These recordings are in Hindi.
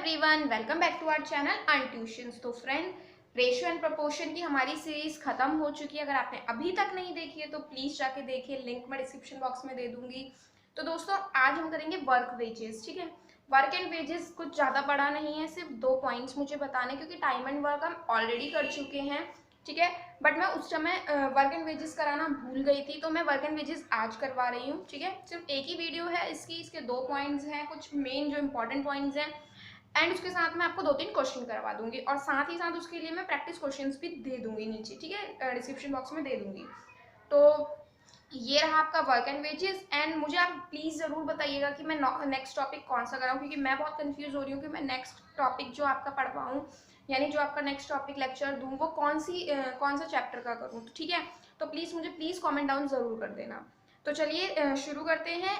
Everyone, welcome back to our channel earn tuitions. तो फ्रेंड, रेशियो एंड प्रोपोर्शन की हमारी सीरीज खत्म हो चुकी है। अगर आपने अभी तक नहीं देखी है तो प्लीज जाके देखिए, लिंक मैं डिस्क्रिप्शन बॉक्स में दे दूंगी। तो दोस्तों, आज हम करेंगे वर्क वेजेस। ठीक है, वर्क एंड वेजेस कुछ ज़्यादा बड़ा नहीं है, सिर्फ 2 पॉइंट्स मुझे बताने, क्योंकि टाइम एंड वर्क हम ऑलरेडी कर चुके हैं। ठीक है, बट मैं उस समय वर्क एंड वेजेस कराना भूल गई थी, तो मैं वर्क एंड वेजेस आज करवा रही हूँ। ठीक है, सिर्फ एक ही वीडियो है इसकी, इसके 2 पॉइंट्स हैं, कुछ मेन जो इंपॉर्टेंट पॉइंट्स हैं, एंड उसके साथ मैं आपको 2-3 क्वेश्चन करवा दूंगी, और साथ ही साथ उसके लिए मैं प्रैक्टिस क्वेश्चंस भी दे दूंगी नीचे। ठीक है, डिस्क्रिप्शन बॉक्स में दे दूंगी। तो ये रहा आपका वर्क एंड वेजेस। एंड मुझे आप प्लीज़ ज़रूर बताइएगा कि मैं नेक्स्ट टॉपिक कौन सा कराऊँ, क्योंकि मैं बहुत कंफ्यूज हो रही हूँ कि मैं नेक्स्ट टॉपिक जो आपका पढ़वाऊँ, यानी जो आपका नेक्स्ट टॉपिक लेक्चर दूँ, वो कौन सा चैप्टर का करूँ। तो ठीक है, तो प्लीज़ कॉमेंट डाउन ज़रूर कर देना। तो चलिए शुरू करते हैं।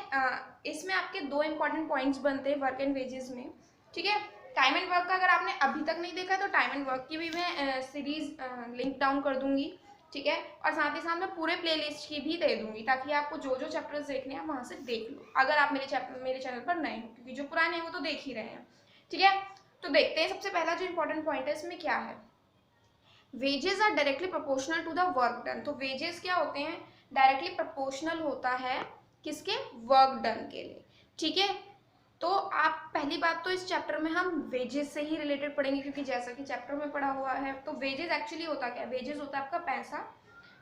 इसमें आपके 2 इंपॉर्टेंट पॉइंट्स बनते हैं वर्क एंड वेजेस में। ठीक है, टाइम एंड वर्क का अगर आपने अभी तक नहीं देखा तो टाइम एंड वर्क की भी मैं सीरीज लिंक डाउन कर दूंगी। ठीक है, और साथ ही साथ मैं पूरे प्लेलिस्ट की भी दे दूंगी, ताकि आपको जो जो चैप्टर्स देखने हैं वहां से देख लो, अगर आप मेरे चैनल पर नए हो, क्योंकि जो पुराने हैं वो तो देख ही रहे हैं। ठीक है, तो देखते हैं सबसे पहला जो इंपॉर्टेंट पॉइंट है इसमें क्या है। Wages are directly proportional to the work done. तो वेजेस क्या होते हैं, डायरेक्टली प्रोपोर्शनल होता है किसके, वर्क डन के लिए। ठीक है, तो आप पहली बात तो इस चैप्टर में हम वेजेस से ही रिलेटेड पढ़ेंगे, क्योंकि जैसा कि चैप्टर में पढ़ा हुआ है। तो वेजेस एक्चुअली होता क्या है, वेजेस होता है आपका पैसा।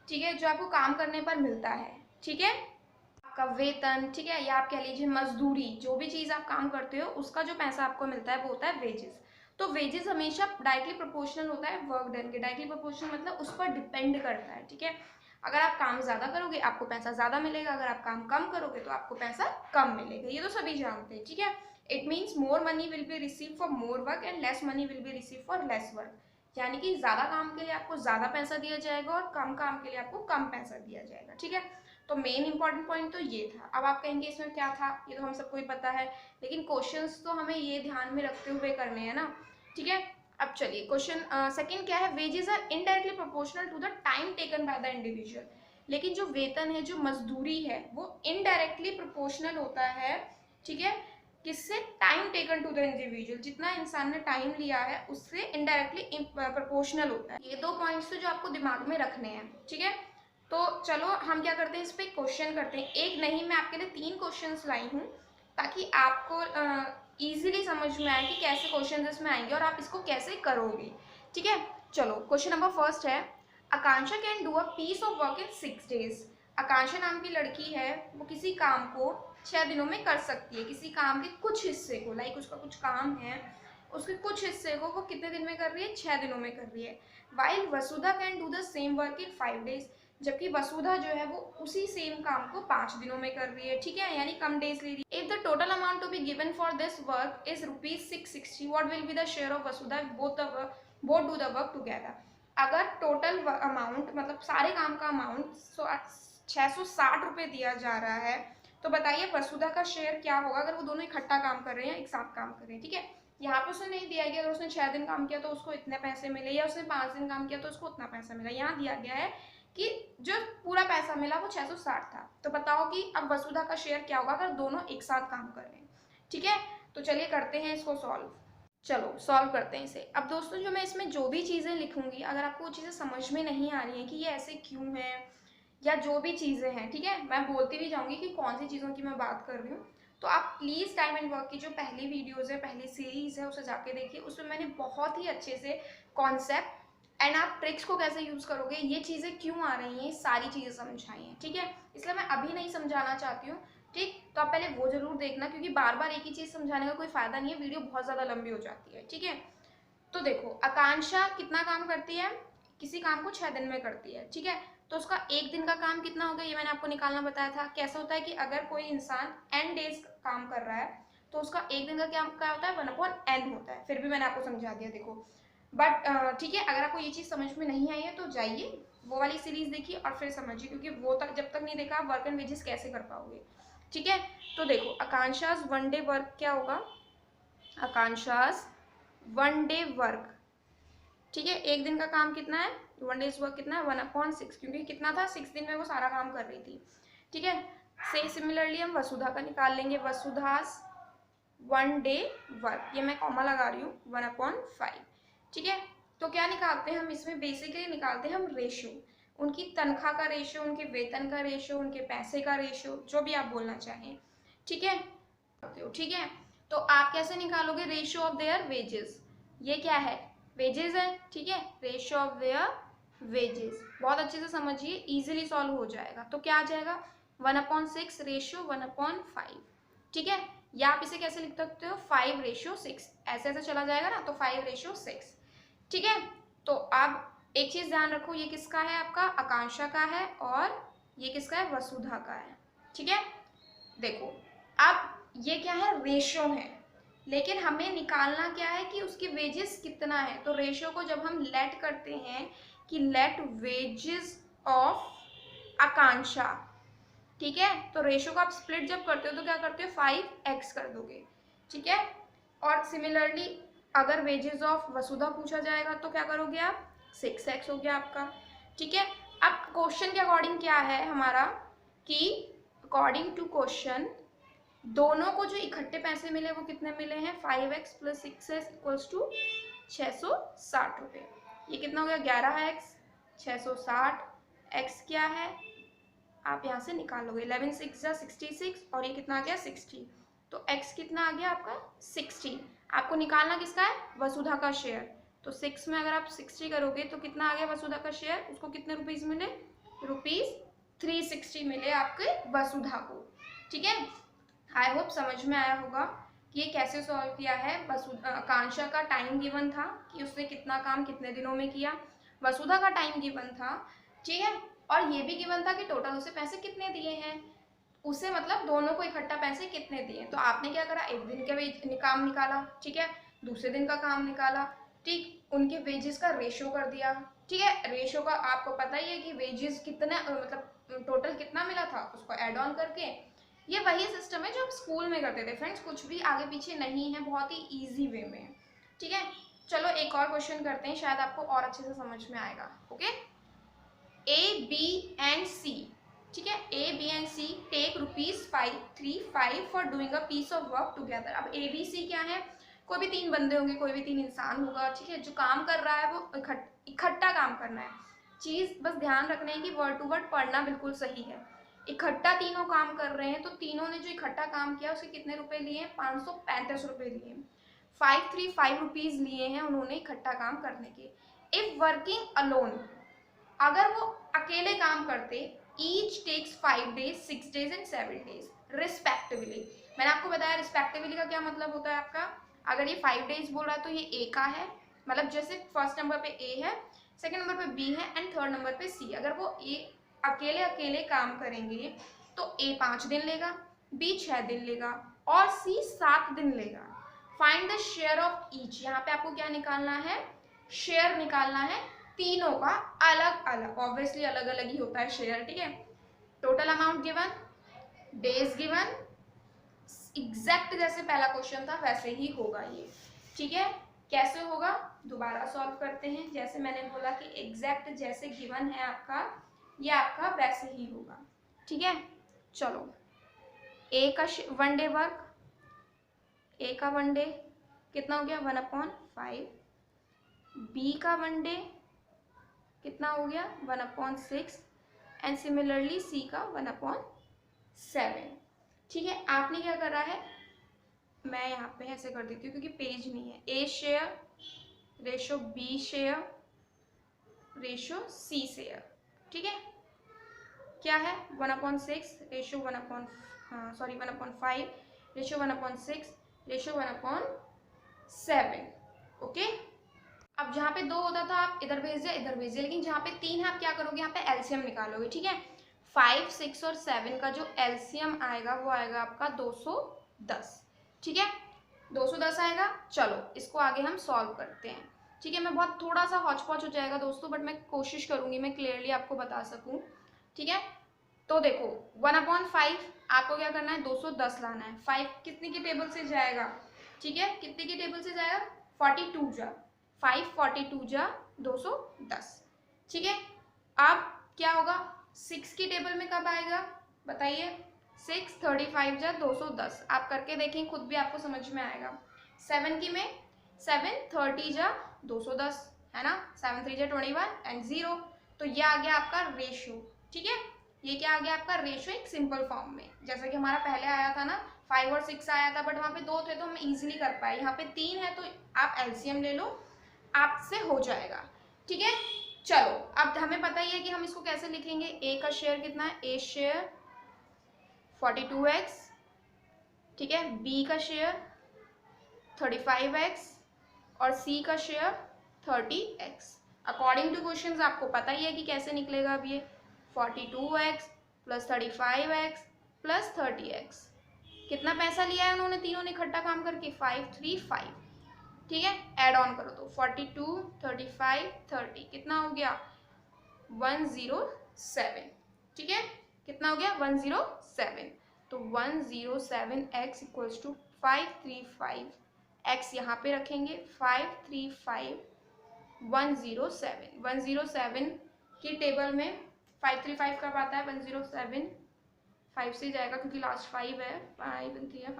ठीक है, जो आपको काम करने पर मिलता है। ठीक है, आपका वेतन, ठीक है, या आप कह लीजिए मजदूरी, जो भी चीज़ आप काम करते हो उसका जो पैसा आपको मिलता है वो होता है वेजेस। तो वेजेस हमेशा डायरेक्टली प्रोपोर्शनल होता है वर्क डन के। डायरेक्टली प्रोपोर्शनल मतलब उस पर डिपेंड करता है। ठीक है, अगर आप काम ज़्यादा करोगे आपको पैसा ज़्यादा मिलेगा, अगर आप काम कम करोगे तो आपको पैसा कम मिलेगा। ये तो सभी जानते हैं। ठीक है, it means more money will be receive for more work and less money will be receive for lace work. यानी कि ज़्यादा काम के लिए आपको ज़्यादा पैसा दिया जाएगा और कम काम के लिए आपको कम पैसा दिया जाएगा। ठीक है, तो मेन इंपॉर्टेंट पॉइंट तो ये था। अब आप कहेंगे इसमें क्या था, ये तो हम सबको ही पता है, लेकिन क्वेश्चंस तो हमें ये ध्यान में रखते हुए करने हैं ना। ठीक है, अब चलिए क्वेश्चन सेकंड क्या है, wages are indirectly proportional to the time taken by the individual. लेकिन जो वेतन है, जो मजदूरी है, वो इनडायरेक्टली प्रोपोर्शनल होता है। ठीक है, किससे, time taken to the individual, जितना इंसान ने टाइम लिया है उससे इनडायरेक्टली प्रोपोर्शनल होता है। ये 2 पॉइंट्स तो जो आपको दिमाग में रखने हैं। ठीक है, तो चलो हम क्या करते हैं, इस पर क्वेश्चन करते हैं। एक नहीं, मैं आपके लिए 3 क्वेश्चंस लाई हूँ, ताकि आपको इजीली समझ में आए कि कैसे क्वेश्चंस इसमें आएंगे और आप इसको कैसे करोगे। ठीक है, चलो क्वेश्चन नंबर फर्स्ट है, Akanksha can do a piece of work in 6 days. Akanksha नाम की लड़की है, वो किसी काम को 6 दिनों में कर सकती है। किसी काम के कुछ हिस्से को, लाइक उसका कुछ काम है, उसके कुछ हिस्से को वो कितने दिन में कर रही है, 6 दिनों में कर रही है। While Vasudha can do the same work in 5 days. जबकि वसुधा जो है वो उसी सेम काम को 5 दिनों में कर रही है। ठीक है, यानी कम डेज ले रही है। If the total amount to be given for this work is ₹660, what will be the share of Vasudha, both do the work together. अगर टोटल अमाउंट मतलब सारे काम का अमाउंट 660 रुपये दिया जा रहा है, तो बताइए वसुधा का शेयर क्या होगा अगर वो दोनों इकट्ठा काम कर रहे हैं, एक साथ काम कर रहे हैं। ठीक है, यहाँ पे उसने नहीं दिया गया अगर उसने 6 दिन काम किया तो उसको इतने पैसे मिले, या उसने 5 दिन काम किया तो उसको उतना पैसा मिला। यहाँ दिया गया है कि जो पूरा पैसा मिला वो 660 था। तो बताओ कि अब वसुधा का शेयर क्या होगा अगर दोनों एक साथ काम कर रहे हैं। ठीक है, तो चलिए करते हैं इसको सॉल्व। चलो सॉल्व करते हैं इसे। अब दोस्तों, जो मैं इसमें जो भी चीज़ें लिखूंगी, अगर आपको वो चीज़ें समझ में नहीं आ रही हैं कि ये ऐसे क्यों है, या जो भी चीज़ें हैं, ठीक है, मैं बोलती भी जाऊंगी कि कौन सी चीज़ों की मैं बात कर रही हूँ, तो आप प्लीज़ टाइम एंड वर्क की जो पहली वीडियोस है, पहली सीरीज़ है, उसे जाके देखिए। उसमें मैंने बहुत ही अच्छे से कॉन्सेप्ट एंड आप ट्रिक्स को कैसे यूज़ करोगे, ये चीज़ें क्यों आ रही हैं, ये सारी चीज़ें समझाई हैं। ठीक है, इसलिए मैं अभी नहीं समझाना चाहती हूँ। ठीक, तो आप पहले वो जरूर देखना, क्योंकि बार बार एक ही चीज़ समझाने का कोई फ़ायदा नहीं है, वीडियो बहुत ज़्यादा लंबी हो जाती है। ठीक है, तो देखो आकांक्षा कितना काम करती है, किसी काम को 6 दिन में करती है। ठीक है, तो उसका एक दिन का काम कितना होगा, ये मैंने आपको निकालना बताया था। कैसा होता है कि अगर कोई इंसान n डेज काम कर रहा है तो उसका एक दिन का क्या होता है, 1/n होता है। फिर भी मैंने आपको समझा दिया, देखो। बट ठीक है, अगर आपको ये चीज़ समझ में नहीं आई है तो जाइए वो वाली सीरीज देखिए और फिर समझिए, क्योंकि वो तक जब तक नहीं देखा आप वर्क एंड वेजेस कैसे कर पाओगे। ठीक है, तो देखो आकांक्षाज 1 डे वर्क क्या होगा, आकांक्षाज 1 डे वर्क। ठीक है, एक दिन का काम कितना है, 1 डेज वर्क कितना है, 1/6, क्योंकि कितना था, 6 दिन में वो सारा काम कर रही थी। ठीक है, से सिमिलरली हम वसुधा का निकाल लेंगे। 1 डे वर्क, ये मैं कॉमा लगा रही हूँ, 1/5, ठीक है। तो क्या निकालते हैं हम इसमें, बेसिकली निकालते हैं हम रेशियो, उनकी तनख्वाह का रेशियो, उनके वेतन का रेशियो, उनके पैसे का रेशियो, जो भी आप बोलना चाहें, ठीक है। ठीक है, तो आप कैसे निकालोगे रेशियो ऑफ देयर वेजेस, ये क्या है, वेजेस है, ठीक है, रेशियो ऑफ देयर वेजेस, बहुत अच्छे से समझिए, इजीली सॉल्व हो जाएगा। तो क्या आ जाएगा 1/6 रेशियो 1/5, ठीक है। या आप इसे कैसे लिख सकते हो 5/6, ऐसे ऐसे चला जाएगा ना, तो 5/6, ठीक है। तो अब एक चीज ध्यान रखो, ये किसका है, आपका आकांक्षा का है, और ये किसका है, वसुधा का है, ठीक है। देखो अब ये क्या है, रेशियो है, लेकिन हमें निकालना क्या है कि उसकी वेजेस कितना है। तो रेशियो को जब हम लेट करते हैं कि लेट वेजेस ऑफ आकांक्षा, ठीक है, तो रेशियो को आप स्प्लिट जब करते हो तो क्या करते हो 5x कर दोगे, ठीक है। और सिमिलरली अगर वेजेस ऑफ वसुधा पूछा जाएगा तो क्या करोगे आप, 6x हो गया आपका, ठीक है। अब क्वेश्चन के अकॉर्डिंग क्या है हमारा कि अकॉर्डिंग टू क्वेश्चन दोनों को जो इकट्ठे पैसे मिले वो कितने मिले हैं, 5x + 6x = 660 रुपये। ये कितना हो गया 11x, 660, x क्या है आप यहाँ से निकालोगे, 11 6 जा 66, और ये कितना आ गया 60, तो x कितना आ गया आपका 60। आपको निकालना किसका है, वसुधा का शेयर, तो 6 में अगर आप 60 करोगे तो कितना आ गया वसुधा का शेयर, उसको कितने रुपीज मिले, ₹360 मिले आपके वसुधा को, ठीक है। आई होप समझ में आया होगा कि ये कैसे सॉल्व किया है। आकांक्षा का टाइम गिवन था कि उसने कितना काम कितने दिनों में किया, वसुधा का टाइम गिवन था, ठीक है, और ये भी गिवन था कि टोटल उसे पैसे कितने दिए हैं, उसे मतलब दोनों को इकट्ठा पैसे कितने दिए। तो आपने क्या करा, एक दिन का काम निकाला, ठीक है, दूसरे दिन का काम निकाला, ठीक, उनके वेजेस का रेशियो कर दिया, ठीक है। रेशियो का आपको पता ही है कि वेजेस कितने मतलब टोटल कितना मिला था, उसको ऐड ऑन करके, ये वही सिस्टम है जो हम स्कूल में करते थे फ्रेंड्स, कुछ भी आगे पीछे नहीं है, बहुत ही इजी वे में, ठीक है। चलो एक और क्वेश्चन करते हैं, शायद आपको और अच्छे से समझ में आएगा, okay. A, B and C, ठीक है, A, B and C take ₹535 for doing a piece of work together. अब A, B, C क्या है, कोई भी 3 बंदे होंगे, कोई भी 3 इंसान होगा, ठीक है, जो काम कर रहा है वो इकट्ठा काम करना है। चीज बस ध्यान रखना है कि वर्ड टू वर्ड पढ़ना बिल्कुल सही है। इकट्ठा तीनों काम कर रहे हैं, तो तीनों ने जो इकट्ठा काम किया उसके कितने रुपए लिए, 535 रुपए लिए, 535 रुपीज लिए हैं उन्होंने इकट्ठा काम करने के। इफ वर्किंग अलोन, अगर वो अकेले काम करते, each takes 5 days 6 days and 7 days respectively. मैंने आपको बताया रिस्पेक्टिवली का क्या मतलब होता है आपका, अगर ये 5 days बोल रहा है तो ये ए का है, मतलब जैसे फर्स्ट नंबर पे ए है, सेकंड नंबर पे बी है एंड थर्ड नंबर पे सी। अगर वो ए अकेले अकेले काम करेंगे तो ए 5 दिन लेगा, बी 6 दिन लेगा और सी 7 दिन लेगा। Find the share of each, यहाँ पे आपको क्या निकालना है, शेयर निकालना है तीनों का अलग अलग, ऑब्वियसली अलग अलग ही होता है शेयर, ठीक है। Total amount given, days given, exact जैसे पहला क्वेश्चन था वैसे ही होगा ये, ठीक है। कैसे होगा दोबारा सॉल्व करते हैं, जैसे मैंने बोला कि एग्जैक्ट जैसे गिवन है आपका, ये आपका वैसे ही होगा, ठीक है। चलो ए का 1 डे वर्क, ए का 1 डे कितना हो गया 1/5, बी का 1 डे कितना हो गया 1/6 एंड सिमिलरली सी का 1/7, ठीक है। आपने क्या करा है, मैं यहाँ पे ऐसे कर देती हूँ क्योंकि पेज नहीं है, A share ratio B share ratio C share, ठीक है। क्या है 1/6 रेशो 1/5 रेशो 1/6 रेशो 1/7, ओके। अब जहाँ पे 2 होता था आप इधर भेज दिया इधर भेज दिया, लेकिन जहाँ पे 3 है आप क्या करोगे, यहाँ पे एलसीएम निकालोगे, ठीक है। 5, 6 और 7 का जो एलसीएम आएगा वो आएगा आपका 210, ठीक है, 210 आएगा। चलो इसको आगे हम सॉल्व करते हैं, ठीक है। मैं बहुत थोड़ा सा हौच पौच हो जाएगा दोस्तों, बट मैं कोशिश करूंगी मैं क्लियरली आपको बता सकूं, ठीक है। तो देखो 1/5 आपको क्या करना है 210 लाना है, 5 कितने की टेबल से जाएगा, ठीक है, कितने की टेबल से जाएगा 42 जा 5 42 जा 210, ठीक है। अब क्या होगा 6 की टेबल में कब आएगा बताइए, 6 35 जा 210, आप करके देखें खुद भी आपको समझ में आएगा। 7 की में 7 30 जा 210 है ना, 7 3 जा 21 एंड 0। तो ये आ गया आपका रेशियो। ठीक है, ये क्या आ गया आपका रेशियो एक सिंपल फॉर्म में, जैसा कि हमारा पहले आया था ना 5 और 6 आया था, बट वहाँ पे 2 थे तो हम इजीली कर पाए। यहाँ पे 3 है तो आप एलसीएम ले लो, आपसे हो जाएगा। ठीक है, चलो अब हमें पता ही है कि हम इसको कैसे लिखेंगे। ए का शेयर कितना है, ए शेयर 42x, ठीक है, बी का शेयर 35x और सी का share 30x। According two questions आपको पता ही है कि कैसे निकलेगा। अब ये 42x plus 35x plus 30x, कितना पैसा लिया है उन्होंने तीनों ने इकट्ठा काम करके, 535। ठीक है, ऐड ऑन करो तो 42 35 30 कितना हो गया 107। ठीक है, कितना हो गया 107। तो 107x इक्वल्स टू 535, x यहाँ पे रखेंगे 535 107। 107 की टेबल में 535 कब आता है, 107 5 से जाएगा क्योंकि लास्ट 5 है, 5 3 है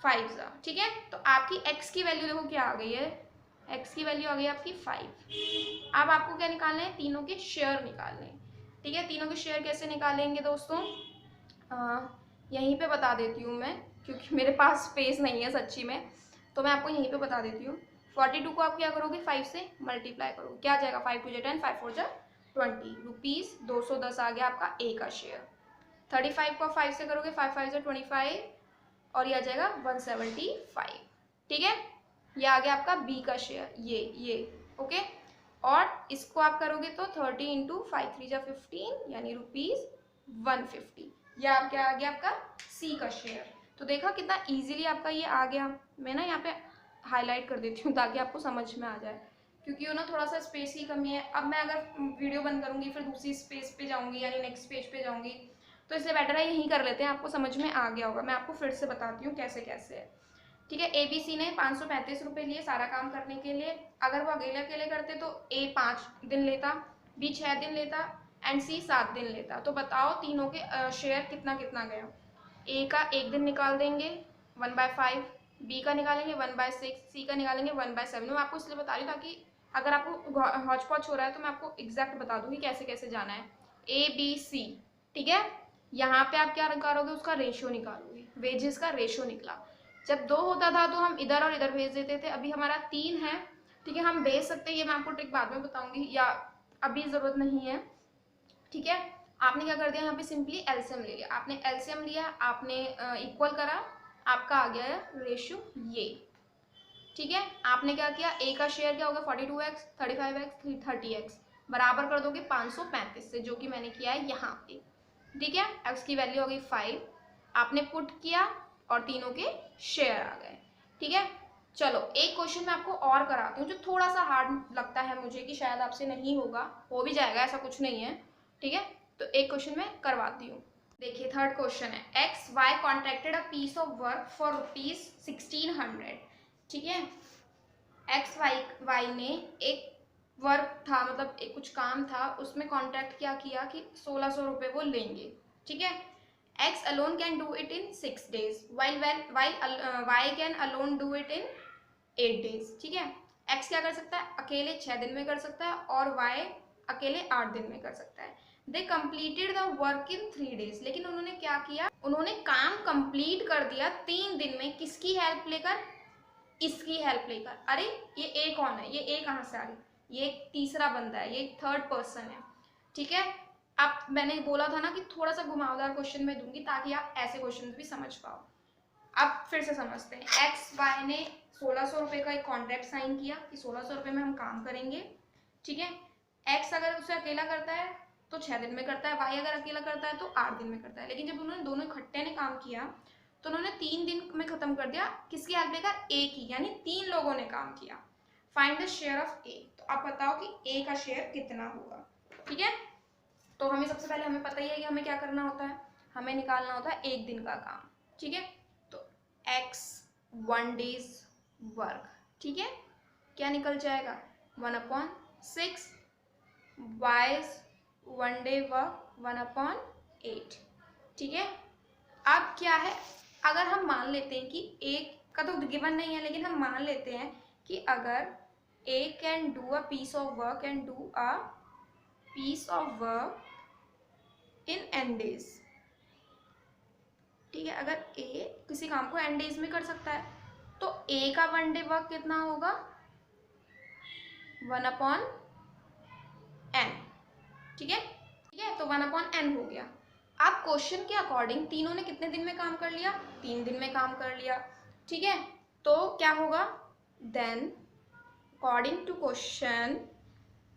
5 जा। ठीक है, तो आपकी x की वैल्यू देखो क्या आ गई है, x की वैल्यू आ गई आपकी 5। अब आपको क्या निकालना है, तीनों के शेयर निकालने हैं। ठीक है, तीनों के शेयर कैसे निकालेंगे दोस्तों, यहीं पे बता देती हूँ मैं, क्योंकि मेरे पास स्पेस नहीं है सच्ची में, तो मैं आपको यहीं पे बता देती हूँ। 42 को आप क्या करोगे, 5 से मल्टीप्लाई करोगे, क्या आ जाएगा 5 2 10 5 4 20 रुपीज़ 210 आ गया आपका ए का शेयर। 35 को 5 से करोगे, 5 5 25 और ये आ जाएगा 175। ठीक है, ये आ गया आपका बी का शेयर, ये ओके। और इसको आप करोगे तो 30 इंटू 5 3 जा 15 यानी रुपीज़ 150। यह आप क्या आ गया आपका सी का शेयर। तो देखा कितना इजीली आपका ये आ गया। मैं ना यहाँ पे हाईलाइट कर देती हूँ ताकि आपको समझ में आ जाए, क्योंकि वो ना थोड़ा सा स्पेस की कमी है। अब मैं अगर वीडियो बंद करूँगी फिर दूसरी स्पेस पे जाऊँगी यानी नेक्स्ट पेज पे जाऊँगी, तो इसलिए बेटर है यहीं कर लेते हैं, आपको समझ में आ गया होगा। मैं आपको फिर से बताती हूँ कैसे कैसे है। ठीक है, ABC ने 535 रुपये लिए सारा काम करने के लिए। अगर वो अकेले अकेले करते तो A 5 दिन लेता, B 6 दिन लेता एंड C 7 दिन लेता। तो बताओ तीनों के शेयर कितना कितना गया। A का 1 दिन निकाल देंगे 1/5, B का निकालेंगे 1/6, C का निकालेंगे 1/7। मैं आपको इसलिए बता रही हूँ ताकि अगर आपको हौच पौच हो रहा है तो मैं आपको एग्जैक्ट बता दूँगी कैसे कैसे जाना है। ABC, ठीक है, यहाँ पे आप क्या निकालोगे, उसका रेशियो निकालोगे। वेजेस का रेशियो निकला। जब 2 होता था तो हम इधर और इधर भेज देते थे, अभी हमारा 3 है। ठीक है, हम भेज सकते हैं, ये मैं आपको ट्रिक बाद में बताऊंगी या अभी ज़रूरत नहीं है। ठीक है, आपने क्या कर दिया, यहाँ पे सिंपली एलसीएम ले लिया। आपने एलसीएम लिया, आपने इक्वल करा, आपका आ गया है रेशियो ये। ठीक है, आपने क्या किया, ए का शेयर क्या होगा 42x 35x 30x, बराबर कर दोगे 535 से, जो कि मैंने किया है यहाँ पे। ठीक है, x की वैल्यू हो गई 5, आपने पुट किया और तीनों के शेयर आ गए। ठीक है, चलो एक क्वेश्चन मैं आपको और कराती हूँ जो थोड़ा सा हार्ड लगता है मुझे कि शायद आपसे नहीं होगा, हो भी जाएगा ऐसा कुछ नहीं है। ठीक है, तो एक क्वेश्चन मैं करवाती हूँ। देखिए थर्ड क्वेश्चन है, X Y contracted a piece of work for ₹1600। ठीक है, एक्स वाई ने एक वर्क था, मतलब एक कुछ काम था, उसमें कॉन्ट्रैक्ट क्या किया कि 1600 रुपये वो लेंगे। ठीक है, X alone can do it in 6 days while Y can alone do it in 8 days। ठीक है, X क्या कर सकता है, अकेले 6 दिन में कर सकता है और Y अकेले 8 दिन में कर सकता है। They completed the work in 3 days। लेकिन उन्होंने क्या किया, उन्होंने काम कंप्लीट कर दिया 3 दिन में। किसकी हेल्प लेकर, इसकी हेल्प लेकर। अरे ये ए कौन है, ये ए कहाँ से आ गई, ये एक तीसरा बंदा है, ये एक थर्ड पर्सन है। ठीक है, अब मैंने बोला था ना कि थोड़ा सा घुमावदार क्वेश्चन में दूंगी ताकि आप ऐसे क्वेश्चन भी समझ पाओ। अब फिर से समझते हैं, एक्स वाई ने 1600 रुपये का एक कॉन्ट्रैक्ट साइन किया कि 1600 रुपये में हम काम करेंगे। ठीक है, एक्स अगर उसे अकेला करता है तो 6 दिन में करता है, वाई अगर अकेला करता है तो 8 दिन में करता है। लेकिन जब उन्होंने दोनों इकट्ठे ने काम किया तो उन्होंने 3 दिन में खत्म कर दिया। किसकी हेल्प लेकर, ए की, यानी 3 लोगों ने काम किया। फाइंड द शेयर ऑफ ए। तो आप बताओ कि ए का शेयर कितना होगा। ठीक है, तो हमें सबसे पहले हमें पता ही है कि हमें क्या करना होता है, हमें निकालना होता है 1 दिन का काम। ठीक है, तो x 1 days वर्क। ठीक है, क्या निकल जाएगा 1/6, y 1 day वर्क 1/8। ठीक है, अब क्या है, अगर हम मान लेते हैं कि एक का तो गिवन नहीं है, लेकिन हम मान लेते हैं कि अगर A can do a piece of work and do a piece of work in n days, ठीक है, अगर ए किसी काम को n डेज में कर सकता है तो ए का 1 डे वर्क कितना होगा, 1/n, ठीक है, ठीक है, तो 1/n हो गया। अब क्वेश्चन के अकॉर्डिंग तीनों ने कितने दिन में काम कर लिया, 3 दिन में काम कर लिया, ठीक है, तो क्या होगा, देन अकॉर्डिंग टू क्वेश्चन,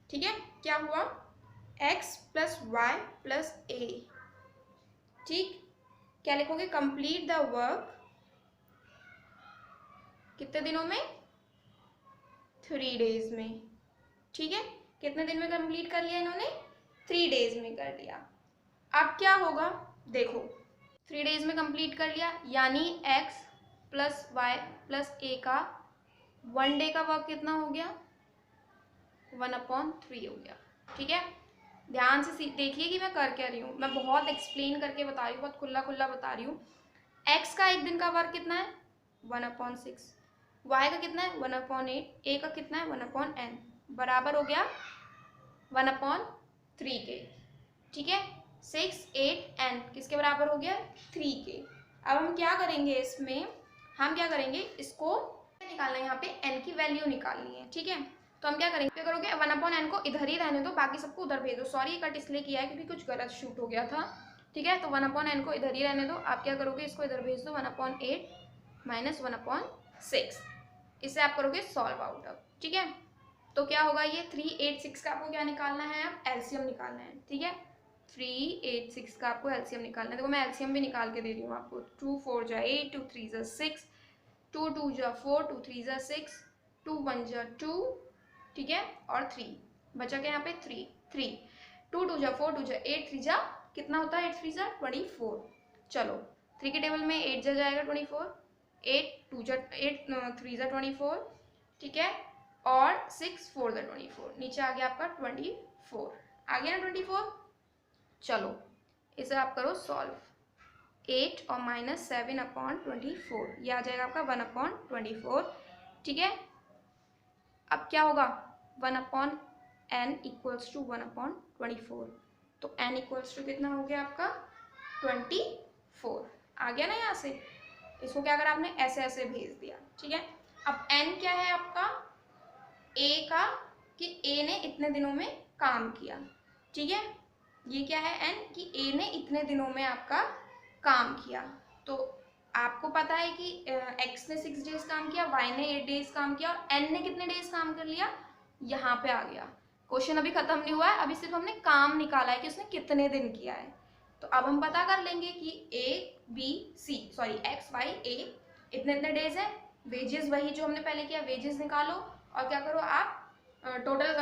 ठीक है, क्या हुआ, x प्लस वाई प्लस ए, ठीक, क्या लिखोगे, कंप्लीट द वर्क कितने दिनों में, 3 डेज में, ठीक है, कितने दिन में कंप्लीट कर लिया इन्होंने, 3 डेज में कर लिया। अब क्या होगा, देखो 3 डेज में कंप्लीट कर लिया, यानी x प्लस वाई प्लस ए का 1 डे का वर्क कितना हो गया, 1/3 हो गया, ठीक है। ध्यान से देखिए कि मैं कर क्या रही हूँ, मैं बहुत एक्सप्लेन करके बता रही हूँ, बहुत खुला खुला बता रही हूँ। x का एक दिन का वर्क कितना है, 1/6, y का कितना है, 1/8, a का कितना है, 1/n, बराबर हो गया 1/3 के, ठीक है, 6, 8, n किसके बराबर हो गया, 3 के। अब हम क्या करेंगे, इसमें हम क्या करेंगे, इसको निकालना है, यहाँ पे n की वैल्यू निकालनी है, ठीक है, तो हम क्या करेंगे, क्या करोगे, 1/n को इधर ही रहने दो, बाकी सबको उधर भेज दो। सॉरी ये कट इसलिए किया है क्योंकि कुछ गलत शूट हो गया था, ठीक है, तो 1/n को इधर ही रहने दो। आप क्या करोगे, इसको इधर भेज दो, 1/8 माइनस 1/6, इसे आप करोगे सॉल्व आउट अब, ठीक है, तो क्या होगा, ये 386 का आपको क्या निकालना है, अब एलसीएम निकालना है, ठीक है, 386 का आपको एलसीएम निकालना है। देखो मैं एलसीएम भी निकाल के दे रही हूँ आपको, 2 4 जा 8, 2 3 जा 6, 2 2 जा 4, 2 3 जा 6, 2 1 जा 2, ठीक है, और 3 बचा क्या यहाँ पे, 3 2 2 जा 4, 2 जा 8, 3 जा कितना होता है, 8 3 जा 24। चलो 3 के टेबल में 8 जा जाएगा 24, 8 2 जा 8 3 जा 24, ठीक है, और 6 4 जा 24, नीचे आ गया आपका 24, आ गया ना 24। चलो इसे आप करो सॉल्व, 8 और -7/24, ये आ जाएगा आपका 1/24, ठीक है। अब क्या होगा, 1/n इक्वल्स टू 1/24, तो n इक्वल्स टू कितना हो गया आपका 24, आ गया ना यहाँ से। इसको क्या करा आपने, ऐसे ऐसे भेज दिया, ठीक है। अब n क्या है आपका, a का, कि a ने इतने दिनों में काम किया, ठीक है, ये क्या है n, कि a ने इतने दिनों में आपका काम किया। तो आपको पता है कि x ने 6 डेज काम किया, y ने 8 डेज काम किया, और n ने कितने डेज काम कर लिया, यहाँ पे आ गया। क्वेश्चन अभी खत्म नहीं हुआ है, अभी सिर्फ हमने काम निकाला है कि उसने कितने दिन किया है। तो अब हम पता कर लेंगे कि x y a इतने इतने डेज है, वेजेस वही जो हमने पहले किया, वेजेस निकालो और क्या करो आप, टोटल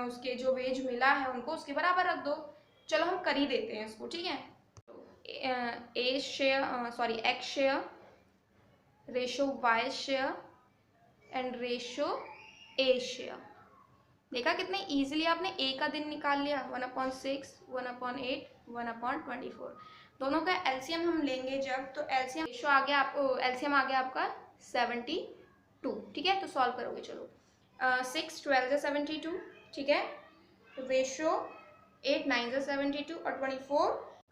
उसके जो वेज मिला है उनको उसके बराबर रख दो। चलो हम कर ही देते हैं इसको, ठीक है। x share ratio y share and ratio a share, देखा कितने इजीली आपने a का दिन निकाल लिया, 1/6, 1/8, 1/24। दोनों का एलसीएम हम लेंगे जब, तो एलसीएम रेशो आ गया आपको, एलसीएम आ गया आपका 72, ठीक है, तो सॉल्व करोगे। चलो 6 12 जा 72, ठीक है, रेशो 8 9 जा 72 और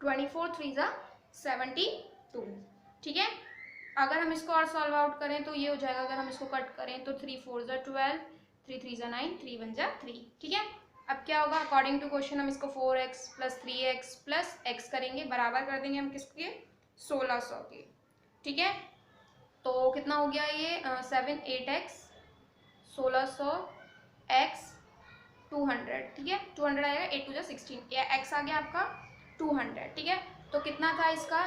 24 3 जा 72, ठीक है। अगर हम इसको और सॉल्व आउट करें तो ये हो जाएगा, अगर हम इसको कट करें तो 3 4 जा 12, 3 3 जा 9, 3 1 जा 3, ठीक है। अब क्या होगा, अकॉर्डिंग टू क्वेश्चन हम इसको 4x plus 3x plus x करेंगे, बराबर कर देंगे हम किसके, 1600 के, ठीक है। तो कितना हो गया ये, 7 8x 1600 x 200, ठीक है, 200 आएगा, 8 2 जा 16, या x आ गया आपका 200, ठीक है। तो कितना था इसका,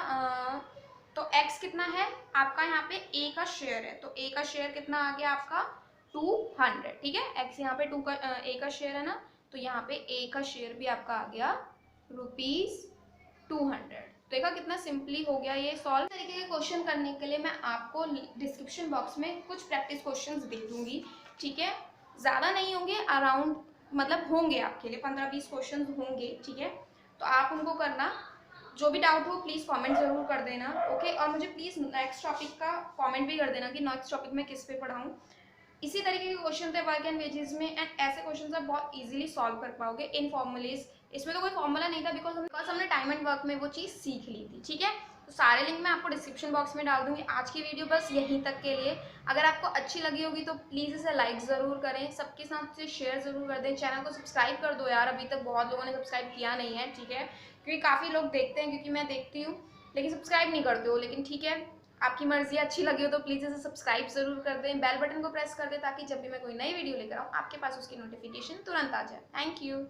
तो x कितना है आपका, यहाँ पे a का शेयर है, तो a का शेयर कितना आ गया आपका 200, ठीक है, x यहाँ पे a का शेयर है ना, तो यहाँ पे a का शेयर भी आपका आ गया ₹200। देखा कितना सिंपली हो गया ये सॉल्व। इस तरीके के क्वेश्चन करने के लिए मैं आपको डिस्क्रिप्शन बॉक्स में कुछ प्रैक्टिस क्वेश्चंस दे दूंगी, ठीक है, ज़्यादा नहीं होंगे, अराउंड मतलब होंगे आपके लिए 15-20 क्वेश्चन होंगे, ठीक है, तो आप उनको करना। जो भी डाउट हो प्लीज़ कमेंट ज़रूर कर देना, ओके। और मुझे प्लीज़ नेक्स्ट टॉपिक का कमेंट भी कर देना कि नेक्स्ट टॉपिक में किस पे पढ़ाऊँ। इसी तरीके के क्वेश्चन थे वर्क एंड वेजेस में, एंड ऐसे क्वेश्चन आप बहुत इजीली सॉल्व कर पाओगे इन फॉर्मूलेज। इसमें तो कोई फॉर्मूला नहीं था बिकॉज हमने टाइम एंड वर्क में वो चीज़ सीख ली थी, ठीक है। तो सारे लिंक मैं आपको डिस्क्रिप्शन बॉक्स में डाल दूंगी। आज की वीडियो बस यहीं तक के लिए। अगर आपको अच्छी लगी होगी तो प्लीज़ इसे लाइक ज़रूर करें, सबके साथ से शेयर ज़रूर कर दें, चैनल को सब्सक्राइब कर दो यार, अभी तक बहुत लोगों ने सब्सक्राइब किया नहीं है, ठीक है। क्योंकि काफ़ी लोग देखते हैं, क्योंकि मैं देखती हूँ, लेकिन सब्सक्राइब नहीं करते हो। लेकिन ठीक है, आपकी मर्जी, अच्छी लगी हो तो प्लीज़ इसे सब्सक्राइब जरूर कर दें, बेल बटन को प्रेस कर दें ताकि जब भी मैं कोई नई वीडियो लेकर आऊँ आपके पास उसकी नोटिफिकेशन तुरंत आ जाए। Thank you.